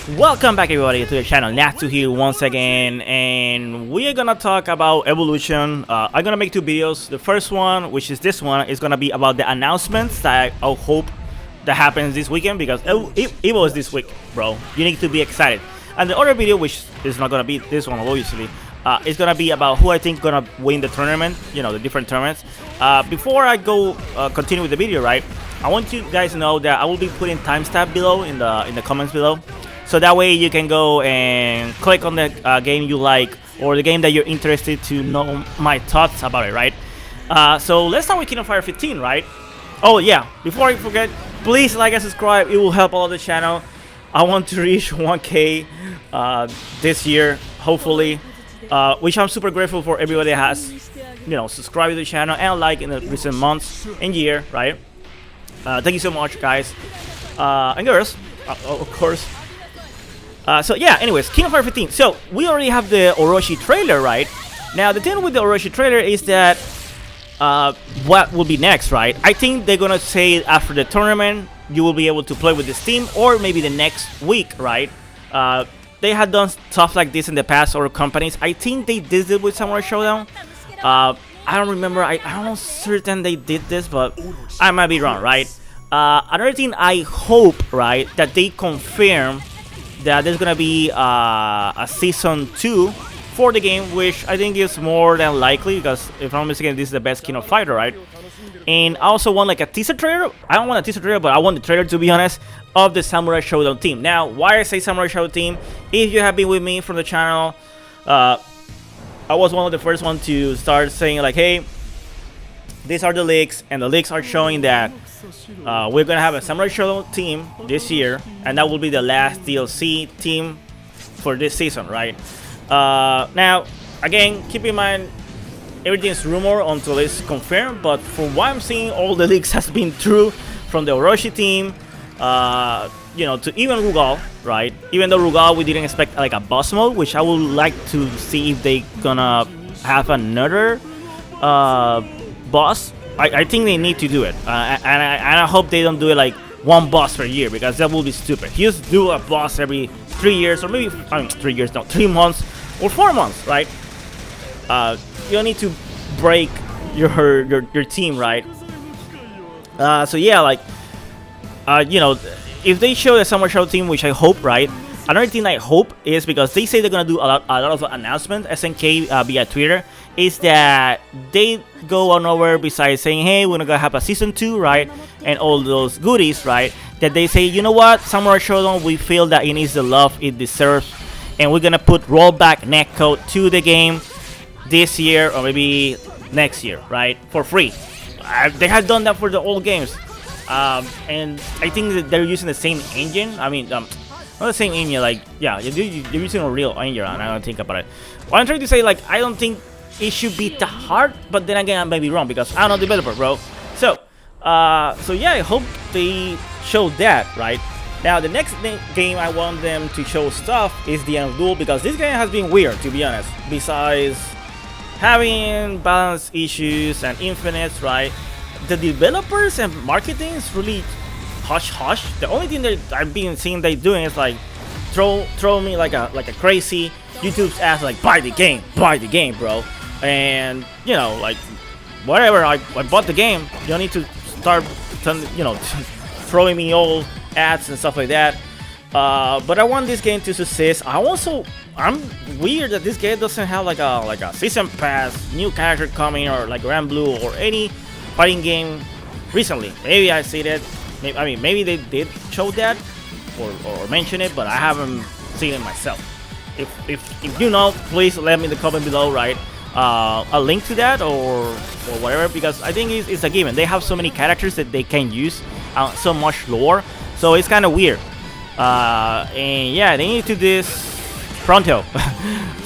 Welcome back everybody to the channel. Natsu here once again, and we are gonna talk about Evolution. I'm gonna make two videos. The first one, which is this one, is gonna be about the announcements that I hope that happens this weekend, because Evo is this week, bro. You need to be excited. And the other video, which is not gonna be this one obviously, is gonna be about who I think gonna win the tournament, you know, the different tournaments. Before I go continue with the video, right, I want you guys to know that I will be putting timestamp below in the comments below. So that way you can go and click on the game you like, or the game that you're interested to know my thoughts about it, right? So let's start with Kingdom Fighter 15, right? Oh yeah, before I forget, please like and subscribe. It will help all the channel. I want to reach 1K this year, hopefully, which I'm super grateful for everybody that has, you know, subscribed to the channel and like in the recent months and year, right? Thank you so much, guys and girls, of course. So yeah, anyways, Kingdom Fighter 15. So we already have the Orochi trailer, right? Now the thing with the Orochi trailer is that what will be next, right? I think they're gonna say after the tournament you will be able to play with this team, or maybe the next week, right? They had done stuff like this in the past, or companies. I think they did it with Samurai Showdown. I don't remember. I'm certain they did this, but I might be wrong, right? Another thing, I hope, right, that they confirm that there's gonna be a season 2 for the game, which I think is more than likely, because if I'm not mistaken, this is the best Kingdom Fighter, right? And I also want like a teaser trailer. I don't want a teaser trailer, but I want the trailer, to be honest, of the Samurai Showdown team. Now, why I say Samurai Showdown team? If you have been with me from the channel, I was one of the first ones to start saying like, hey, these are the leaks, and the leaks are showing that we're gonna have a Samurai Showdown team this year, and that will be the last DLC team for this season, right? Now, again, keep in mind, everything is rumor until it's confirmed, but from what I'm seeing, all the leaks has been true, from the Orochi team, you know, to even Rugal, right? Even though Rugal, we didn't expect like a boss mode, which I would like to see if they gonna have another boss. I think they need to do it, and I hope they don't do it like one boss per year, because that will be stupid. Just do a boss every 3 years, or maybe, I mean, 3 years, no, 3 months or 4 months, right? You don't need to break your team, right? So yeah, like, you know, if they show the Summer Show team, which I hope, right? Another thing I hope is, because they say they're gonna do a lot of announcements, SNK via Twitter, is that they go on over, besides saying, hey, we're gonna have a season 2, right, and all those goodies, right, that they say, you know what, Samurai Shodown, we feel that it needs the love it deserves, and we're gonna put rollback netcode to the game this year, or maybe next year, right, for free. They have done that for the old games, and I think that they're using the same engine. I mean, not the same engine, like, yeah, you're using a real engine, and I don't think about it. What I'm trying to say, like, I don't think it should be that hard, but then again, I may be wrong, because I'm not a developer, bro. So yeah, I hope they show that, right? Now, the next game I want them to show stuff is the End of Duel, because this game has been weird, to be honest. Besides having balance issues and infinites, right? The developers and marketing is really hush-hush. The only thing that I've been seeing they doing is like throw me like a crazy YouTube's ass, like, buy the game, bro. And, you know, like, whatever, I bought the game. You don't need to start, you know, throwing me all ads and stuff like that. But I want this game to success. I'm weird that this game doesn't have like a season pass, new character coming, or like Grand Blue or any fighting game recently. Maybe I see that. I mean, maybe they did show that or mention it, but I haven't seen it myself. If you know, please let me in the comment below, right? A link to that or whatever, because I think it's a given. They have so many characters that they can use, so much lore, so it's kind of weird. And yeah, they need to do this pronto.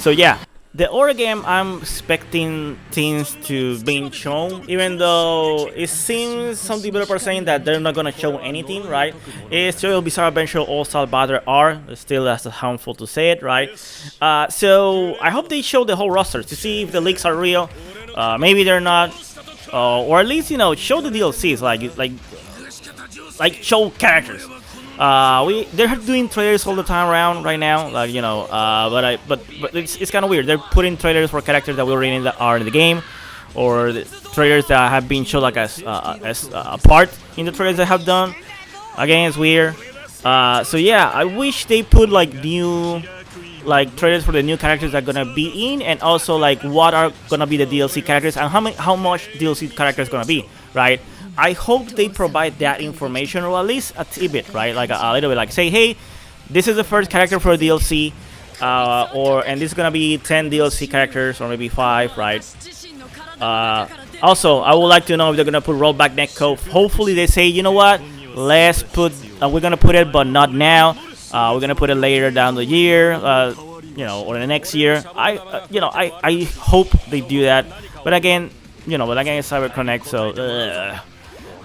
So yeah, the other game, I'm expecting things to be shown, even though it seems some developers saying that they're not gonna show anything, right? It's JoJo's Bizarre Adventure All-Star Battle R. Still, that's harmful to say it, right? So I hope they show the whole roster to see if the leaks are real. Maybe they're not, or at least, you know, show the DLCs, like show characters. They're doing trailers all the time around right now, like but it's kind of weird. They're putting trailers for characters that we already that are in the game, or the trailers that have been shown like as a part in the trailers they have done. Again, it's weird. So yeah, I wish they put like new like trailers for the new characters that are gonna be in, and also like what are gonna be the DLC characters and how much DLC characters gonna be, right? I hope they provide that information, or at least a tidbit, right? Like a little bit, like say, hey, this is the first character for DLC, and this is gonna be 10 DLC characters, or maybe 5, right? Also, I would like to know if they're gonna put rollback netcode. Hopefully, they say, you know what, let's put, we're gonna put it, but not now. We're gonna put it later down the year, or the next year. I hope they do that. But again, it's Cyber Connect, so.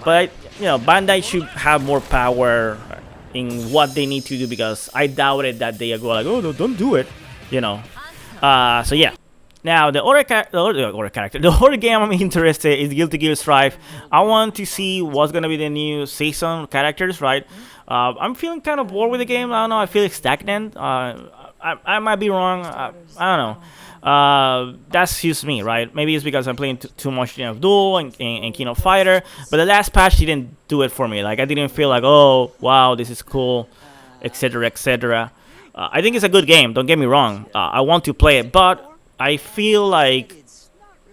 But Bandai should have more power in what they need to do, because I doubted that they go like, oh, no, don't do it, So yeah. Now the other game I'm interested is Guilty Gear Strive. I want to see what's gonna be the new season characters, right? I'm feeling kind of bored with the game. I don't know. I feel stagnant. I might be wrong. I don't know. That's just me, right? Maybe it's because I'm playing too much Duel and King of Fighter. But the last patch didn't do it for me. Like I didn't feel like, oh wow, this is cool, etc., etc. I think it's a good game. Don't get me wrong. I want to play it, but I feel like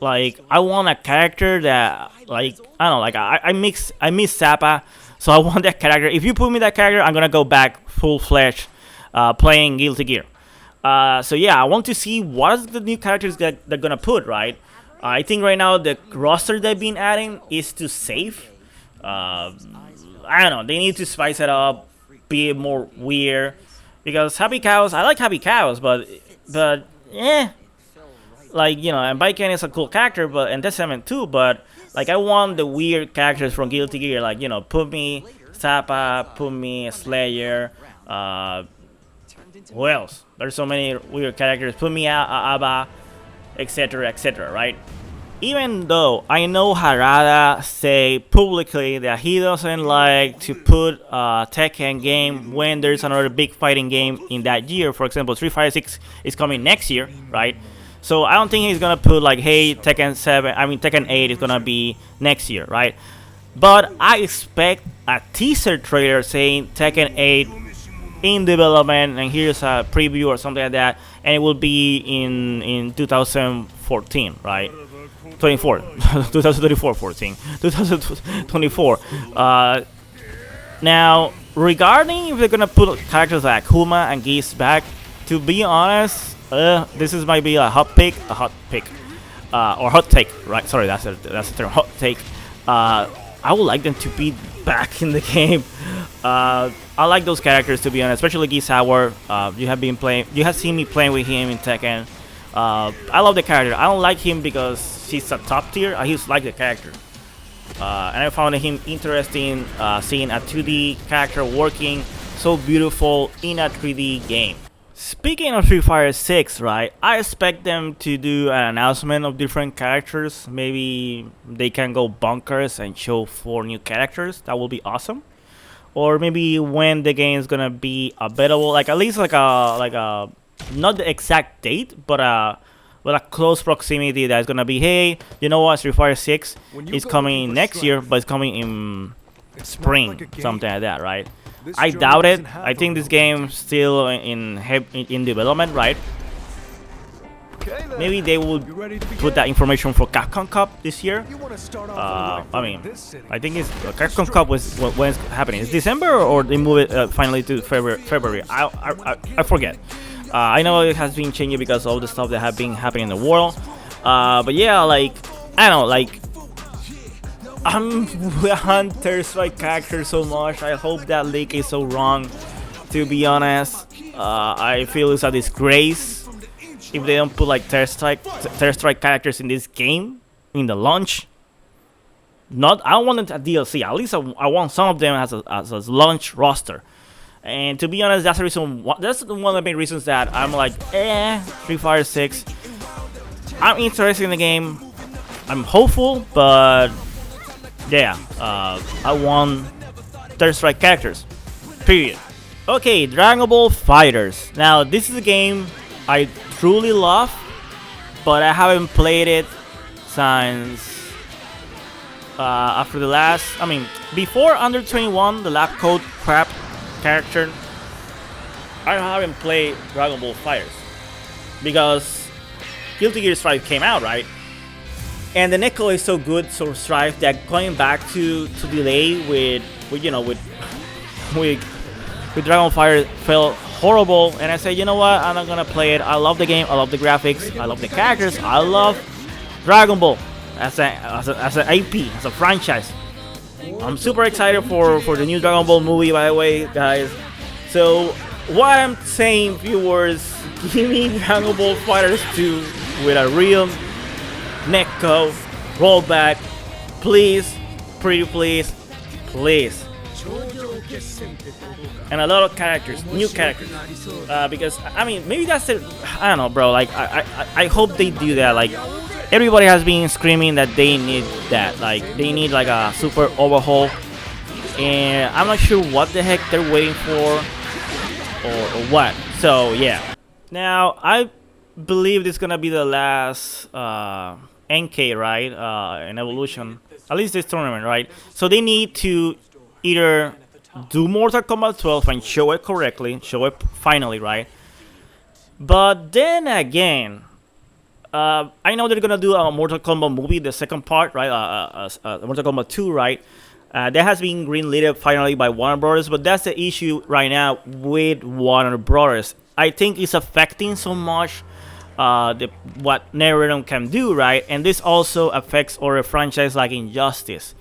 I want a character that I don't know, like I miss Zappa, so I want that character. If you put me that character, I'm gonna go back full-fledged playing Guilty Gear. So yeah, I want to see what the new characters that they're gonna put, right? I think right now the roster they've been adding is too safe. I don't know, they need to spice it up, be more weird, because Happy Cows, I like Happy Cows, but yeah. And Baiken is a cool character, and Testament too, but I want the weird characters from Guilty Gear, put me Zappa, put me Slayer, who else? There's so many weird characters, put me Abba, etc., etc., right? Even though I know Harada say publicly that he doesn't like to put a Tekken game when there's another big fighting game in that year. For example, Street Fighter 6 is coming next year, right? So I don't think he's gonna put hey, Tekken 8 is gonna be next year, right? But I expect a teaser trailer saying Tekken 8 in development, and here's a preview or something like that, and it will be in 2014, right? 2024. Now, regarding if they're gonna put characters like Kuma and Geese back, to be honest, this might be a hot take, or hot take, right? Sorry, that's the term, hot take. I would like them to be back in the game. I like those characters, to be honest, especially Geese Howard. You have seen me playing with him in Tekken. I love the character. I don't like him because he's a top tier. I just like the character, and I found him interesting. Seeing a 2D character working so beautiful in a 3D game. Speaking of Street Fighter 6, right, I expect them to do an announcement of different characters. Maybe they can go bonkers and show 4 new characters. That will be awesome. Or maybe when the game is gonna be available, at least like a not the exact date, but a close proximity that's gonna be, hey, you know what, Street Fighter 6 is coming next year, but it's coming in spring, something like that, right? I doubt it. I think this game's still in development, right? Maybe they will put that information for Capcom Cup this year. I think it's Capcom Cup when it's happening. It's December, or they move it finally to February. I forget. I know it has been changing because of all the stuff that have been happening in the world. But yeah, I don't know, I'm a Hunter Strike character so much. I hope that leak is so wrong. To be honest, I feel it's a disgrace if they don't put Third Strike characters in this game in the launch. I don't want it a DLC. At least I want some of them as a launch roster. And to be honest, that's the reason. That's one of the main reasons that I'm Street Fighter 6. I'm interested in the game. I'm hopeful, but yeah, I want Third Strike characters. Period. Okay, Dragon Ball Fighters. Now, this is a game I truly love, but I haven't played it since after the last. I mean, before Under 21, the lab code crap character. I haven't played Dragon Ball Fighters because Guilty Gear Strive came out, right? And the netcode is so good, so Strive, that going back to delay with with Dragon Ball Fighters felt horrible. And I said, you know what? I'm not gonna play it. I love the game. I love the graphics. I love the characters. I love Dragon Ball as an IP, as a franchise. I'm super excited for the new Dragon Ball movie, by the way, guys. So what I'm saying, viewers, give me Dragon Ball Fighters 2 with a real netcode rollback, please, pretty please, please. And a lot of characters, new characters, because I mean, maybe that's it. I don't know, bro. Like I hope they do that. Like everybody has been screaming that they need that. Like they need like a super overhaul, and I'm not sure what the heck they're waiting for or what. So yeah. Now I believe this is gonna be the last NK, right? In Evolution, at least this tournament, right? So they need to either do Mortal Kombat 12 and show it correctly, show it finally, right? But then again, I know they're gonna do a Mortal Kombat movie, the second part, right? Mortal Kombat 2, right? That has been greenlit finally by Warner Brothers, but that's the issue right now with Warner Brothers. I think it's affecting so much what NetherRealm can do, right? And this also affects other franchise like Injustice.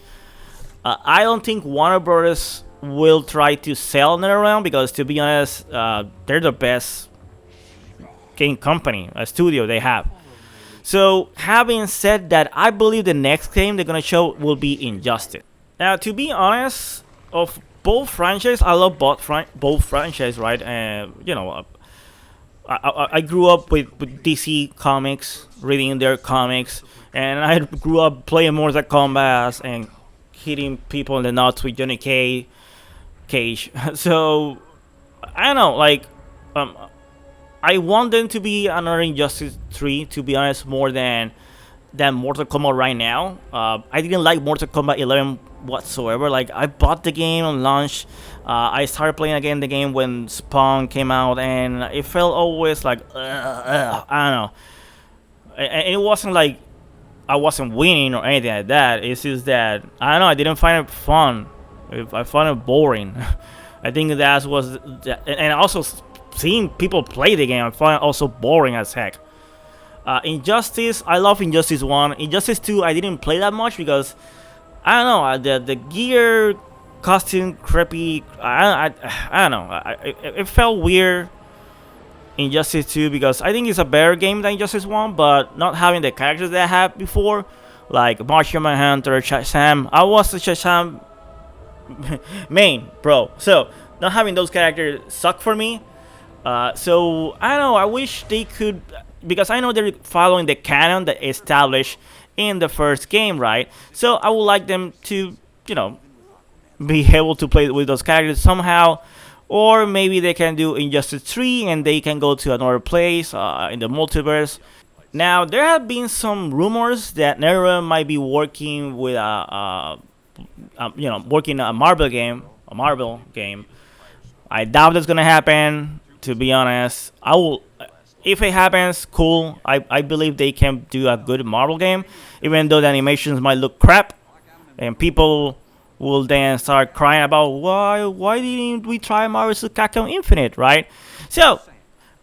I don't think Warner Brothers will try to sell NetherRealm because, to be honest, they're the best game company, a studio they have. So, having said that, I believe the next game they're gonna show will be Injustice. Now, to be honest, of both franchises, I love both franchises, right? And you know, I grew up with DC Comics, reading their comics, and I grew up playing Mortal Kombat and hitting people in the nuts with Johnny Cage. So I don't know, like I want them to be another Injustice 3, to be honest, more than Mortal Kombat right now. I didn't like Mortal Kombat 11 whatsoever. Like I bought the game on launch. I started playing again the game when Spawn came out, and it felt always like I don't know. And it wasn't like I wasn't winning or anything like that. It's just that I don't know. I didn't find it fun. I found it boring. I think that was, and also seeing people play the game, I find it also boring as heck. Injustice, I love Injustice 1. Injustice 2, I didn't play that much because I don't know, the gear costume crappy. I don't know. It felt weird. Injustice 2 because I think it's a better game than Injustice 1, but not having the characters that I had before, like Martian Manhunter, Shazam. I was the Shazam main, bro. So not having those characters suck for me. So I don't know. I wish they could, because I know they're following the canon that established in the first game, right? So I would like them to, you know, be able to play with those characters somehow. Or maybe they can do Injustice 3 and they can go to another place in the multiverse. Now, there have been some rumors that NetherRealm might be working with working a Marvel game. I doubt that's gonna happen. To be honest, I will. If it happens, cool. I believe they can do a good Marvel game, even though the animations might look crap, and people will then start crying about why didn't we try Marvel vs. Capcom Infinite, right? So,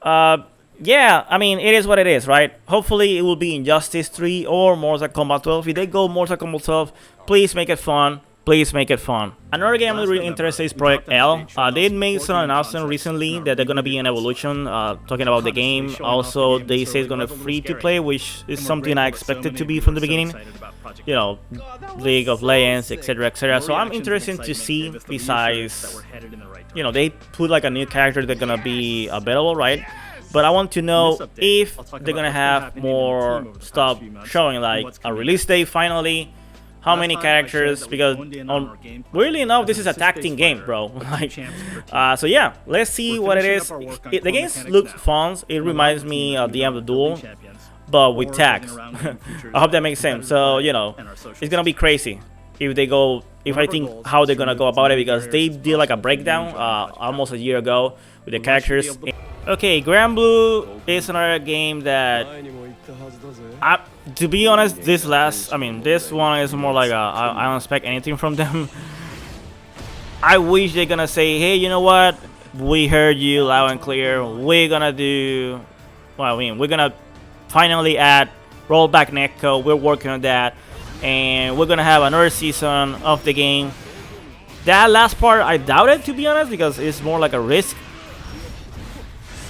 yeah, I mean, it is what it is, right? Hopefully, it will be Injustice 3 or Mortal Kombat 12. If they go Mortal Kombat 12, please make it fun. Please make it fun. Another game I'm really interested in is Project L. They made some announcement recently that they're gonna be in Evolution, talking about the game. Also, they say it's gonna free to play, which is something I expected to be from the beginning. You know, League of Legends, etc., etc. So I'm interested to see. Besides, you know, they put like a new character that's gonna be available, right? But I want to know if they're gonna have more stuff showing, like a release date finally. how many characters, because weirdly enough this is a tag team game, bro. Like, so yeah, let's see what it is. The game looks fun. It reminds me of the end of the Duel, but with tags. I hope that makes sense. So, you know, it's gonna be crazy if they go, if I think how they're gonna go about it, because they did like a breakdown almost a year ago with the characters. Okay, Grand Blue is another game that, to be honest, this one is more like I don't expect anything from them. I wish they're gonna say, hey, you know what, we heard you loud and clear, we're gonna do, well, I mean, we're gonna finally add rollback netcode, we're working on that, and we're gonna have another season of the game. That last part I doubt it, to be honest, because it's more like a risk.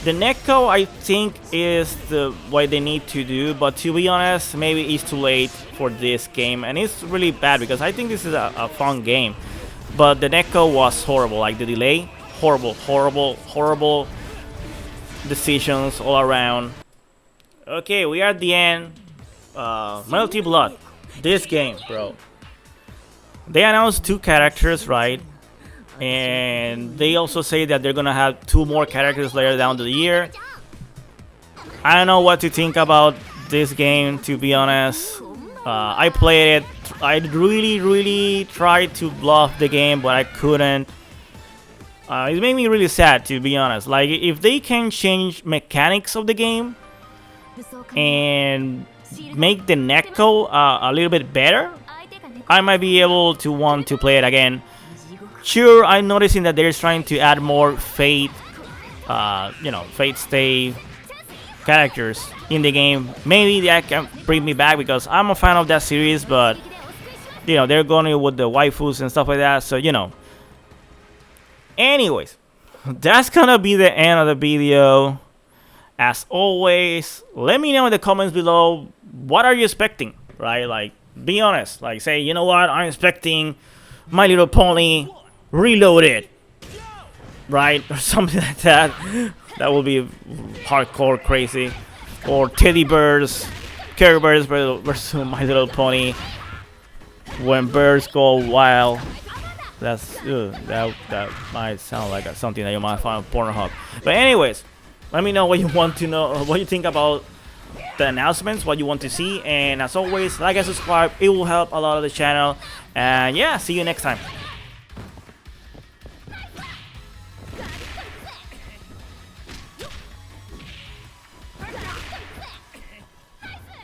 The netcode, I think, is the what they need to do, but to be honest, maybe it's too late for this game, and it's really bad because I think this is a fun game, but the netcode was horrible. Like the delay, horrible decisions all around. Okay, we are at the end. Melty Blood, this game, bro. They announced 2 characters, right? And they also say that they're gonna have 2 more characters later down the year. I don't know what to think about this game, to be honest. I played it. I really tried to bluff the game, but I couldn't. It made me really sad, to be honest. Like, if they can change mechanics of the game and make the netcode a little bit better, I might be able to want to play it again. Sure, I'm noticing that they're trying to add more Fate, you know, Fate Stay characters in the game. Maybe that can bring me back because I'm a fan of that series, but, you know, they're going with the waifus and stuff like that, so, you know. Anyways, that's gonna be the end of the video. As always, let me know in the comments below, what are you expecting, right? Like, be honest. Like, say, you know what, I'm expecting My Little Pony Reloaded, right? Or something like that. That will be hardcore crazy. Or Teddy Bears, Care Bears versus My Little Pony When Birds Go Wild. That's that might sound like something that you might find on Pornhub. But anyways, let me know what you want to know, what you think about the announcements, what you want to see, and as always, like and subscribe. It will help a lot of the channel. And yeah, see you next time.